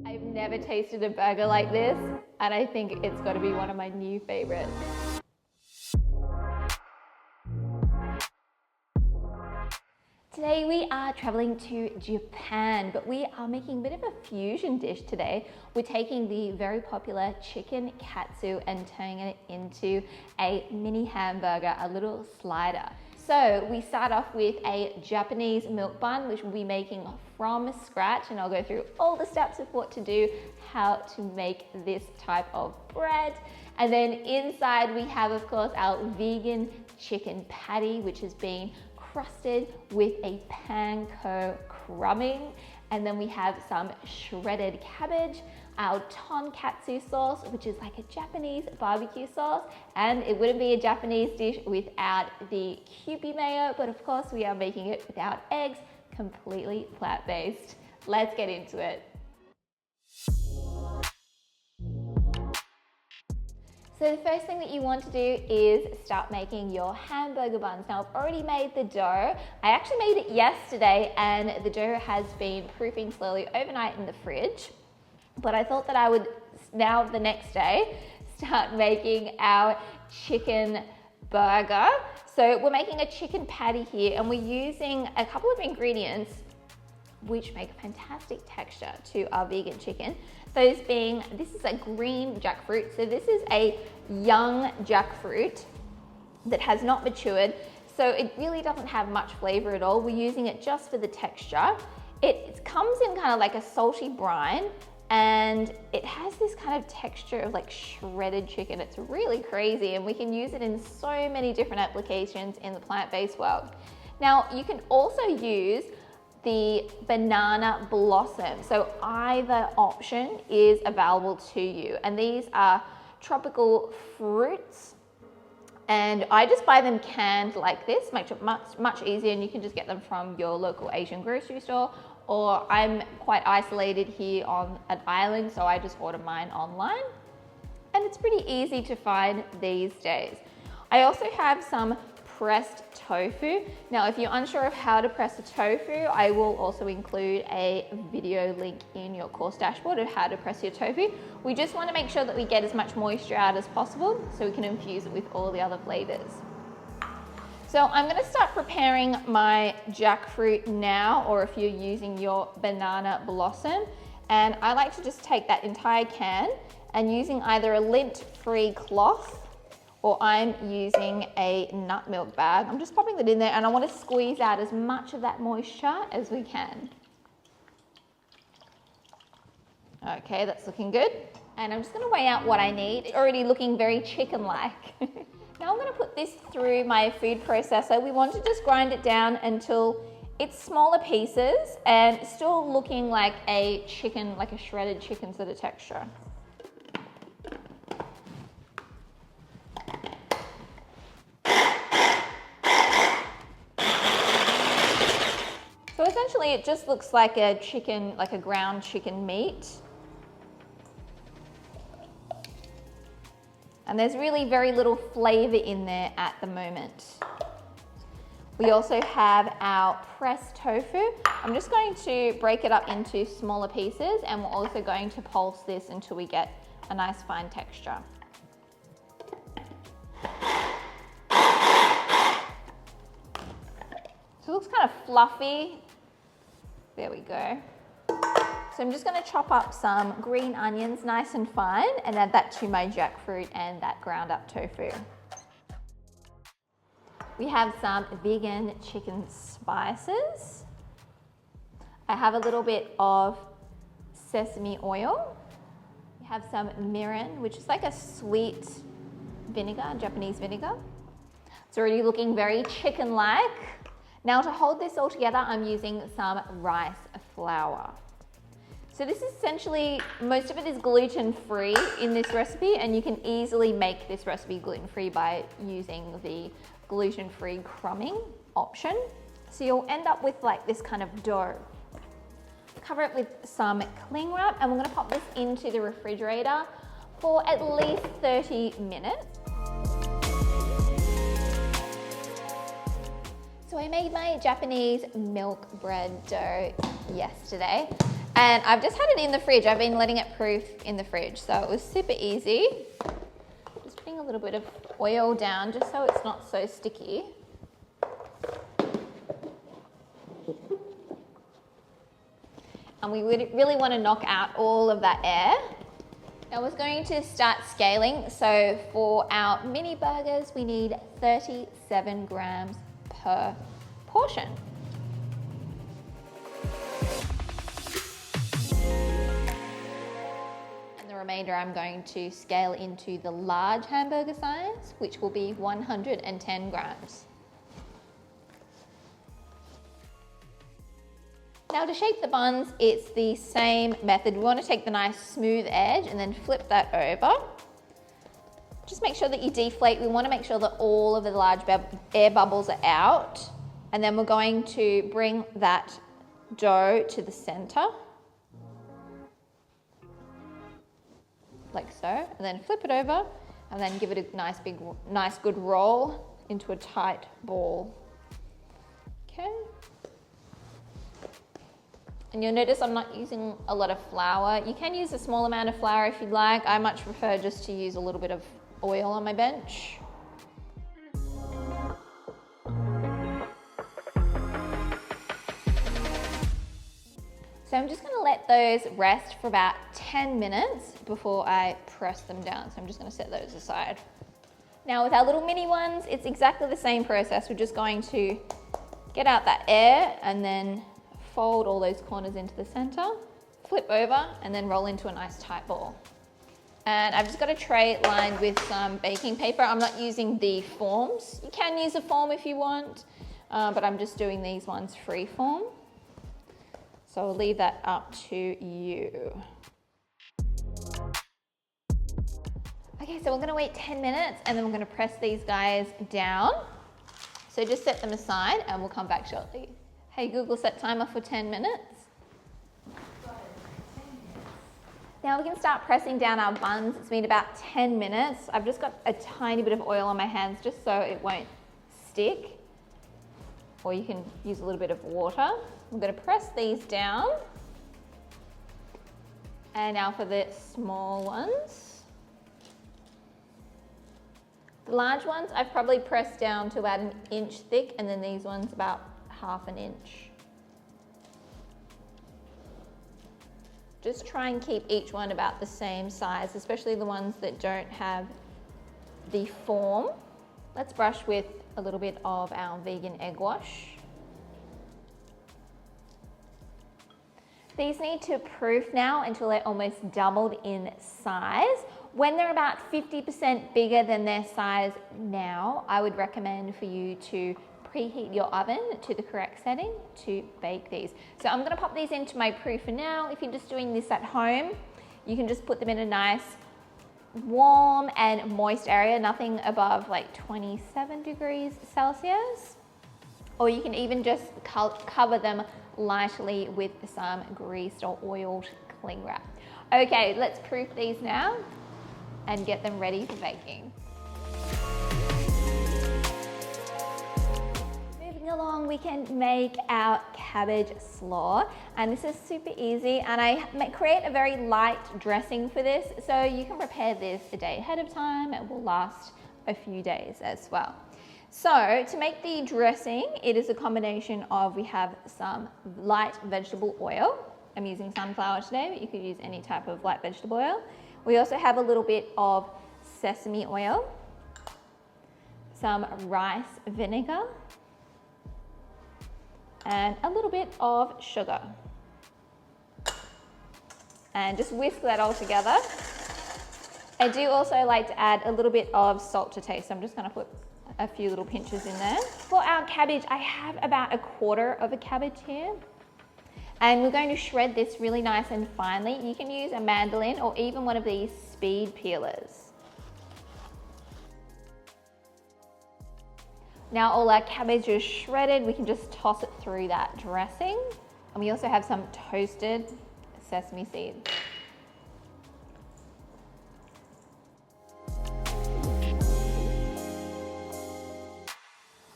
I've never tasted a burger like this, and I think it's got to be one of my new favorites. Today we are traveling to Japan, but we are making a bit of a fusion dish today. We're taking the very popular chicken katsu and turning it into a mini hamburger, a little slider. So we start off with a Japanese milk bun, which we'll be making from scratch, and I'll go through all the steps of what to do, how to make this type of bread. And then inside we have, of course, our vegan chicken patty, which has been crusted with a panko crumbing. And then we have some shredded cabbage, our tonkatsu sauce, which is like a Japanese barbecue sauce, and it wouldn't be a Japanese dish without the Kewpie mayo, but of course we are making it without eggs, completely plant-based. Let's get into it. So the first thing that you want to do is start making your hamburger buns. Now I've already made the dough. I actually made it yesterday and the dough has been proofing slowly overnight in the fridge. But I thought that I would now the next day start making our chicken burger. So we're making a chicken patty here and we're using a couple of ingredients which make a fantastic texture to our vegan chicken. Those being, this is a green jackfruit. So this is a young jackfruit that has not matured. So it really doesn't have much flavor at all. We're using it just for the texture. It comes in kind of like a salty brine and it has this kind of texture of like shredded chicken. It's really crazy and we can use it in so many different applications in the plant-based world. Now you can also use the banana blossom. So either option is available to you. And these are tropical fruits. And I just buy them canned like this, makes it much easier, and you can just get them from your local Asian grocery store. Or I'm quite isolated here on an island, so I just order mine online. And it's pretty easy to find these days. I also have some pressed tofu. Now, if you're unsure of how to press a tofu, I will also include a video link in your course dashboard of how to press your tofu. We just want to make sure that we get as much moisture out as possible so we can infuse it with all the other flavors. So I'm going to start preparing my jackfruit now, or if you're using your banana blossom. And I like to just take that entire can and using either a lint-free cloth or I'm using a nut milk bag. I'm just popping that in there and I want to squeeze out as much of that moisture as we can. Okay, that's looking good. And I'm just going to weigh out what I need. It's already looking very chicken-like. Now I'm going to put this through my food processor. We want to just grind it down until it's smaller pieces and still looking like a chicken, like a shredded chicken sort of texture. So essentially it just looks like a chicken, like a ground chicken meat. And there's really very little flavor in there at the moment. We also have our pressed tofu. I'm just going to break it up into smaller pieces and we're also going to pulse this until we get a nice fine texture. So it looks kind of fluffy. There we go. So I'm just going to chop up some green onions nice and fine and add that to my jackfruit and that ground up tofu. We have some vegan chicken spices. I have a little bit of sesame oil. We have some mirin, which is like a sweet vinegar, Japanese vinegar. It's already looking very chicken-like. Now to hold this all together, I'm using some rice flour. So this is essentially, most of it is gluten-free in this recipe and you can easily make this recipe gluten-free by using the gluten-free crumbing option. So you'll end up with like this kind of dough. Cover it with some cling wrap and we're going to pop this into the refrigerator for at least 30 minutes. So I made my Japanese milk bread dough yesterday And I've just had it in the fridge. I've been letting it proof in the fridge, so it was super easy. Just putting a little bit of oil down just so it's not so sticky. And we really want to knock out all of that air. Now we're going to start scaling. So for our mini burgers, we need 37 grams per portion. And the remainder I'm going to scale into the large hamburger size, which will be 110 grams. Now to shape the buns, it's the same method. We want to take the nice smooth edge and then flip that over. Just make sure that you deflate. We want to make sure that all of the large air bubbles are out. And then we're going to bring that dough to the center. Like so. And then flip it over and then give it a nice good roll into a tight ball. Okay. And you'll notice I'm not using a lot of flour. You can use a small amount of flour if you'd like. I much prefer just to use a little bit of oil on my bench. So I'm just going to let those rest for about 10 minutes before I press them down. So I'm just going to set those aside. Now with our little mini ones, it's exactly the same process. We're just going to get out that air and then fold all those corners into the center, flip over, and then roll into a nice tight ball. And I've just got a tray lined with some baking paper. I'm not using the forms. You can use a form if you want, but I'm just doing these ones free form. So I'll leave that up to you. Okay, so we're gonna wait 10 minutes and then we're gonna press these guys down. So just set them aside and we'll come back shortly. Hey Google, set timer for 10 minutes. Now we can start pressing down our buns. It's been about 10 minutes. I've just got a tiny bit of oil on my hands just so it won't stick. Or you can use a little bit of water. I'm going to press these down. And now for the small ones. The large ones I've probably pressed down to about 1 inch thick, and then these ones about 1/2 inch. Just try and keep each one about the same size, especially the ones that don't have the form. Let's brush with a little bit of our vegan egg wash. These need to proof now until they're almost doubled in size. When they're about 50% bigger than their size now, I would recommend for you to preheat your oven to the correct setting to bake these. So I'm gonna pop these into my proofer now. If you're just doing this at home, you can just put them in a nice warm and moist area, nothing above like 27 degrees Celsius. Or you can even just cover them lightly with some greased or oiled cling wrap. Okay, let's proof these now and get them ready for baking. Along, we can make our cabbage slaw, and this is super easy, and I create a very light dressing for this, so you can prepare this a day ahead of time. It will last a few days as well. So to make the dressing, it is a combination of, we have some light vegetable oil. I'm using sunflower today, but you could use any type of light vegetable oil. We also have a little bit of sesame oil, some rice vinegar, and a little bit of sugar. And just whisk that all together. I do also like to add a little bit of salt to taste, so I'm just gonna put a few little pinches in there. For our cabbage, I have about 1/4 of a cabbage here. And we're going to shred this really nice and finely. You can use a mandolin or even one of these speed peelers. Now all our cabbage is shredded, we can just toss it through that dressing. And we also have some toasted sesame seeds.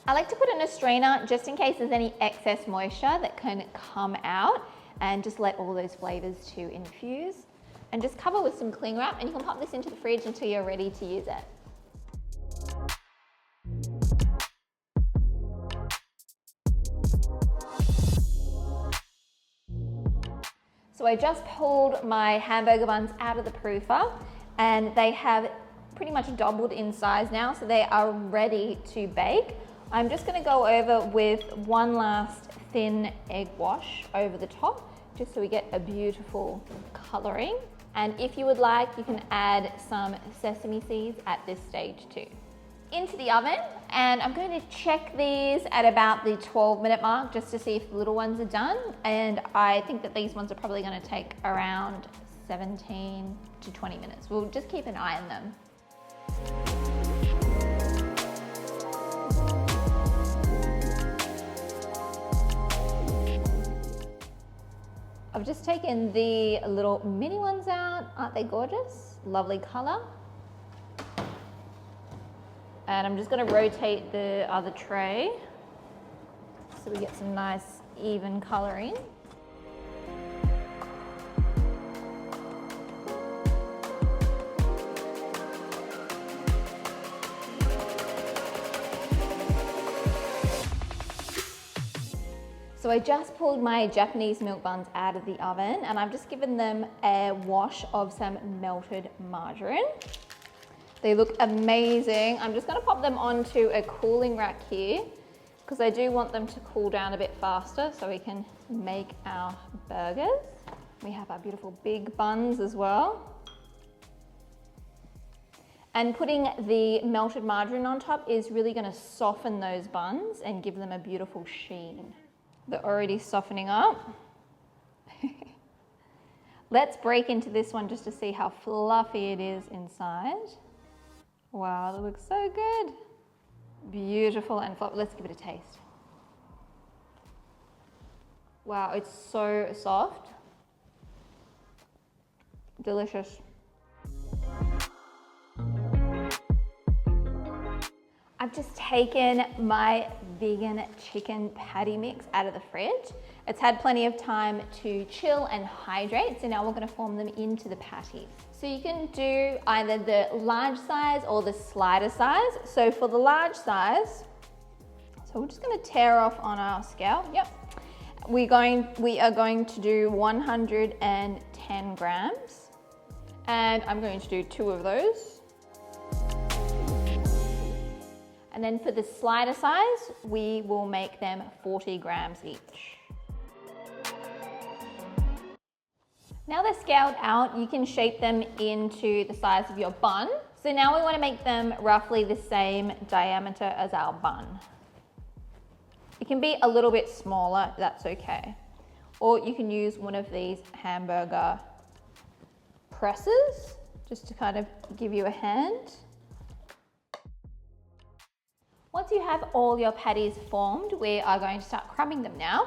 I like to put it in a strainer just in case there's any excess moisture that can come out. and just let all those flavors to infuse. And just cover with some cling wrap, and you can pop this into the fridge until you're ready to use it. So I just pulled my hamburger buns out of the proofer, and they have pretty much doubled in size now, so they are ready to bake. I'm just gonna go over with one last thin egg wash over the top, just so we get a beautiful coloring. And if you would like, you can add some sesame seeds at this stage too. Into the oven, and I'm going to check these at about the 12-minute mark just to see if the little ones are done. And I think that these ones are probably going to take around 17 to 20 minutes. We'll just keep an eye on them. I've just taken the little mini ones out. Aren't they gorgeous? Lovely color. And I'm just gonna rotate the other tray so we get some nice even coloring. So I just pulled my Japanese milk buns out of the oven, and I've just given them a wash of some melted margarine. They look amazing. I'm just gonna pop them onto a cooling rack here because I do want them to cool down a bit faster so we can make our burgers. We have our beautiful big buns as well. And putting the melted margarine on top is really gonna soften those buns and give them a beautiful sheen. They're already softening up. Let's break into this one just to see how fluffy it is inside. Wow, that looks so good. Beautiful and fluffy. Let's give it a taste. Wow, it's so soft. Delicious. I've just taken my vegan chicken patty mix out of the fridge. It's had plenty of time to chill and hydrate, so now we're gonna form them into the patties. So you can do either the large size or the slider size. So for the large size, so we're just gonna tear off on our scale. Yep. We are going to do 110 grams, and I'm going to do 2 of those. And then for the slider size, we will make them 40 grams each. Now they're scaled out, you can shape them into the size of your bun. So now we want to make them roughly the same diameter as our bun. It can be a little bit smaller, that's okay. Or you can use one of these hamburger presses, just to kind of give you a hand. Once you have all your patties formed, we are going to start crumbing them now.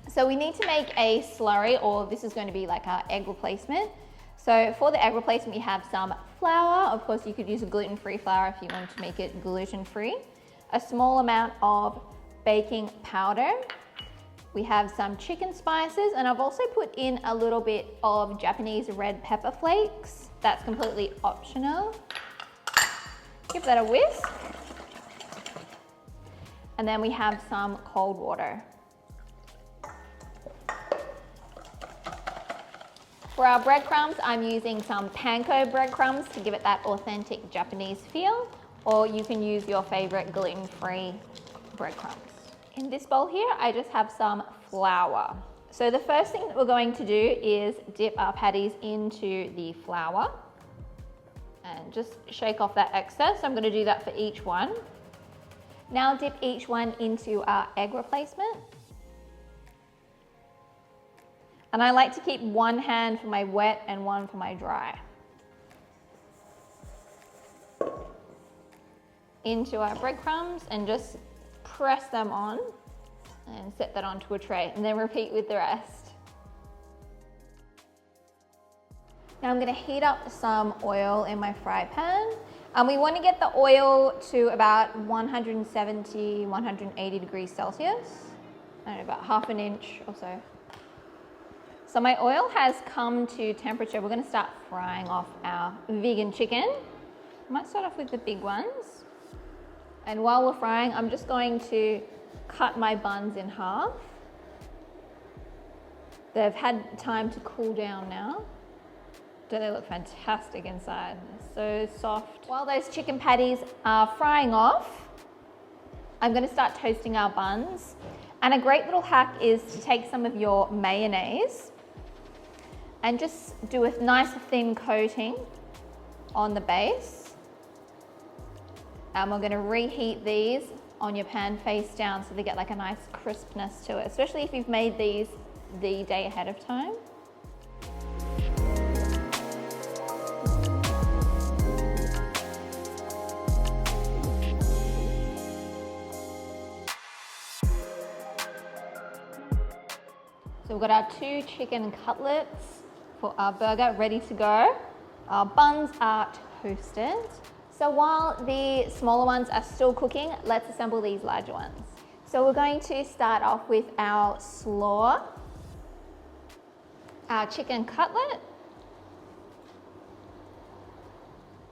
So we need to make a slurry, or this is going to be like our egg replacement. So for the egg replacement, we have some flour. Of course, you could use a gluten-free flour if you wanted to make it gluten-free. A small amount of baking powder. We have some chicken spices, and I've also put in a little bit of Japanese red pepper flakes. That's completely optional. Give that a whisk. And then we have some cold water. For our breadcrumbs, I'm using some panko breadcrumbs to give it that authentic Japanese feel, or you can use your favorite gluten-free breadcrumbs. In this bowl here, I just have some flour. So the first thing that we're going to do is dip our patties into the flour and just shake off that excess. I'm going to do that for each one. Now dip each one into our egg replacement. And I like to keep one hand for my wet and one for my dry. Into our breadcrumbs and just press them on and set that onto a tray, and then repeat with the rest. Now I'm going to heat up some oil in my fry pan. We want to get the oil to about 170, 180 degrees Celsius, and about half an inch or so. So my oil has come to temperature. We're gonna start frying off our vegan chicken. I might start off with the big ones. And while we're frying, I'm just going to cut my buns in half. They've had time to cool down now. Don't they look fantastic inside? They're so soft. While those chicken patties are frying off, I'm gonna start toasting our buns. And a great little hack is to take some of your mayonnaise and just do a nice thin coating on the base. And we're gonna reheat these on your pan face down so they get like a nice crispness to it, especially if you've made these the day ahead of time. So we've got our 2 chicken cutlets for our burger ready to go. Our buns are toasted. So while the smaller ones are still cooking, let's assemble these larger ones. So we're going to start off with our slaw, our chicken cutlet.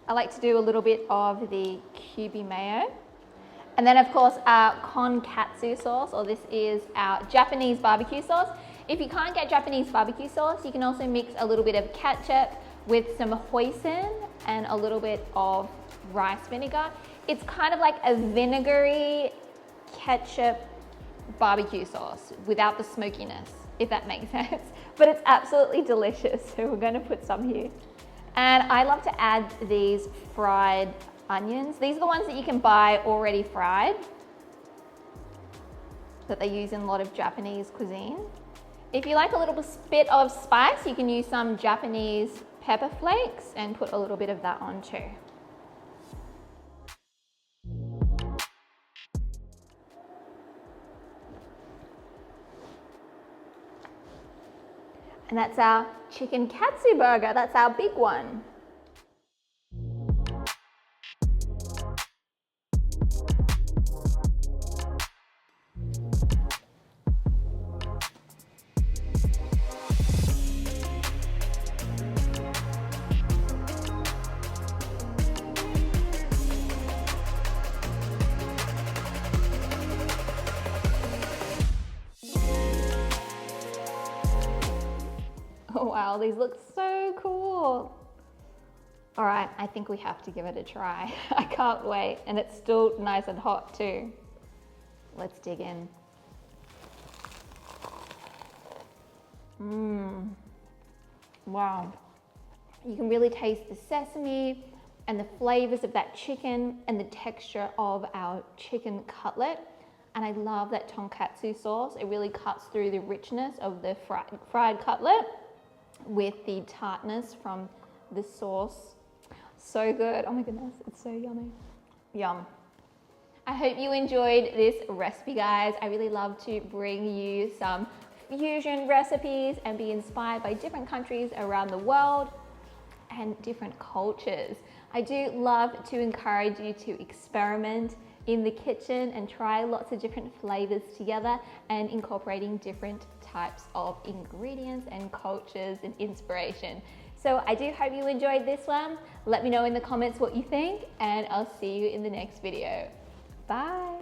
I like to do a little bit of the Cubie mayo. And then of course our Katsu sauce, or this is our Japanese barbecue sauce. If you can't get Japanese barbecue sauce, you can also mix a little bit of ketchup with some hoisin and a little bit of rice vinegar. It's kind of like a vinegary ketchup barbecue sauce without the smokiness, if that makes sense. But it's absolutely delicious, so we're gonna put some here. And I love to add these fried onions. These are the ones that you can buy already fried, that they use in a lot of Japanese cuisine. If you like a little bit of spice, you can use some Japanese pepper flakes and put a little bit of that on too. And that's our chicken katsu burger. That's our big one. Oh wow, these look so cool. All right, I think we have to give it a try. I can't wait, and it's still nice and hot too. Let's dig in. Wow. You can really taste the sesame and the flavors of that chicken and the texture of our chicken cutlet. And I love that tonkatsu sauce. It really cuts through the richness of the fried cutlet with the tartness from the sauce. So good. Oh my goodness, it's so yummy. Yum. I hope you enjoyed this recipe, guys. I really love to bring you some fusion recipes and be inspired by different countries around the world and different cultures. I do love to encourage you to experiment in the kitchen and try lots of different flavors together and incorporating different types of ingredients and cultures and inspiration. So I do hope you enjoyed this one. Let me know in the comments what you think, and I'll see you in the next video. Bye.